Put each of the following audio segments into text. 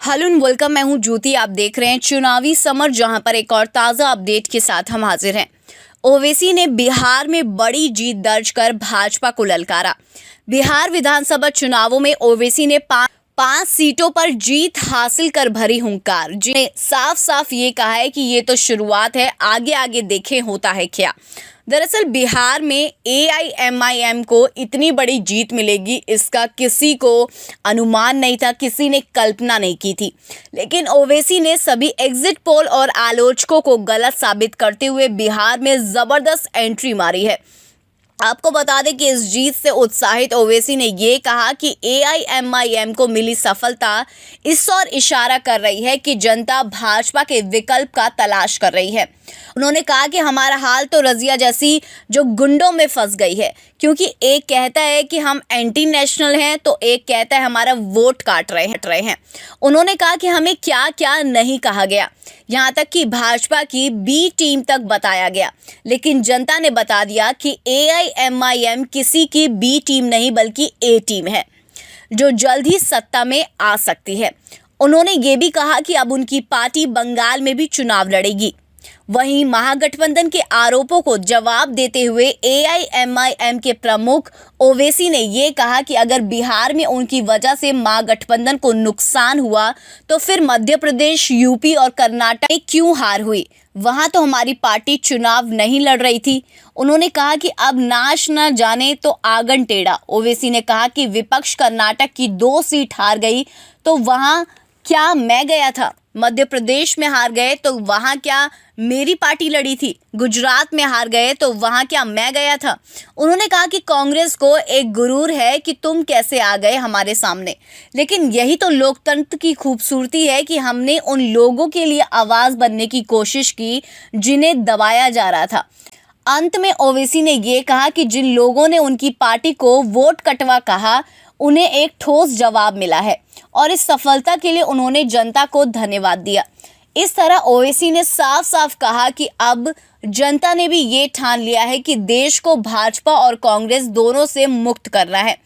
Hello and welcome. मैं हूं ज्योति। आप देख रहे हैं चुनावी समर, जहां पर एक और ताज़ा अपडेट के साथ हम हाजिर हैं। ओवैसी ने बिहार में बड़ी जीत दर्ज कर भाजपा को ललकारा। बिहार विधानसभा चुनावों में ओवैसी ने पांच सीटों पर जीत हासिल कर भरी हुंकार, जिन्हें साफ साफ ये कहा है कि ये तो शुरुआत है, आगे आगे देखें होता है क्या। दरअसल बिहार में एआईएमआईएम को इतनी बड़ी जीत मिलेगी, इसका किसी को अनुमान नहीं था, किसी ने कल्पना नहीं की थी। लेकिन ओवैसी ने सभी एग्जिट पोल और आलोचकों को गलत साबित करते हुए बिहार में जबरदस्त एंट्री मारी है। आपको बता दें कि इस जीत से उत्साहित ओवैसी ने ये कहा कि एआईएमआईएम को मिली सफलता इस ओर इशारा कर रही है कि जनता भाजपा के विकल्प का तलाश कर रही है। उन्होंने कहा कि हमारा हाल तो रजिया जैसी जो गुंडों में फंस गई है, क्योंकि एक कहता है कि हम एंटी नेशनल हैं तो एक कहता है हमारा वोट काट रहे हैं। उन्होंने कहा कि हमें क्या क्या नहीं कहा गया, यहाँ तक कि भाजपा की बी टीम तक बताया गया, लेकिन जनता ने बता दिया कि एआईएमआईएम किसी की बी टीम नहीं बल्कि ए टीम है, जो जल्द ही सत्ता में आ सकती है। उन्होंने ये भी कहा कि अब उनकी पार्टी बंगाल में भी चुनाव लड़ेगी। वहीं महागठबंधन के आरोपों को जवाब देते हुए एआईएमआईएम के प्रमुख ओवैसी ने ये कहा कि अगर बिहार में उनकी वजह से महागठबंधन को नुकसान हुआ तो फिर मध्य प्रदेश, यूपी और कर्नाटक में क्यों हार हुई? वहां तो हमारी पार्टी चुनाव नहीं लड़ रही थी। उन्होंने कहा कि अब नाच न जाने तो आंगन टेढ़ा। ओवैसी ने कहा कि विपक्ष कर्नाटक की 2 सीट हार गई तो वहां क्या मैं गया था? मध्य प्रदेश में हार गए तो वहां क्या मेरी पार्टी लड़ी थी? गुजरात में हार गए तो वहां क्या मैं गया था? उन्होंने कहा कि कांग्रेस को एक गुरूर है कि तुम कैसे आ गए हमारे सामने, लेकिन यही तो लोकतंत्र की खूबसूरती है कि हमने उन लोगों के लिए आवाज बनने की कोशिश की जिन्हें दबाया जा रहा था। अंत में ओवैसी ने यह कहा कि जिन लोगों ने उनकी पार्टी को वोट कटवा कहा, उन्हें एक ठोस जवाब मिला है और इस सफलता के लिए उन्होंने जनता को धन्यवाद दिया। इस तरह ओवैसी ने साफ साफ कहा कि अब जनता ने भी ये ठान लिया है कि देश को भाजपा और कांग्रेस दोनों से मुक्त करना है।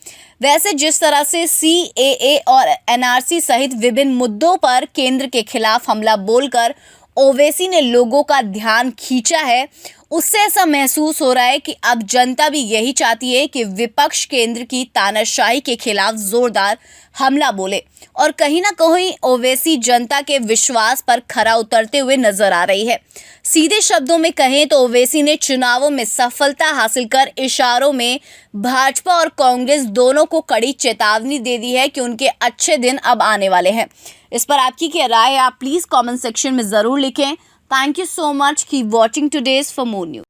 वैसे जिस तरह से सीएए और एनआरसी सहित विभिन्न मुद्दों पर केंद्र के खिलाफ हमला बोलकर ओवैसी ने लोगों का ध्यान खींचा है, उससे ऐसा महसूस हो रहा है कि अब जनता भी यही चाहती है कि विपक्ष केंद्र की तानाशाही के खिलाफ जोरदार हमला बोले, और कहीं ना कहीं ओवैसी जनता के विश्वास पर खरा उतरते हुए नजर आ रही है। सीधे शब्दों में कहें तो ओवैसी ने चुनावों में सफलता हासिल कर इशारों में भाजपा और कांग्रेस दोनों को कड़ी चेतावनी दे दी है कि उनके अच्छे दिन अब आने वाले हैं। इस पर आपकी क्या राय है? आप प्लीज कमेंट सेक्शन में जरूर लिखें। Thank you so much. Keep watching today's for more news.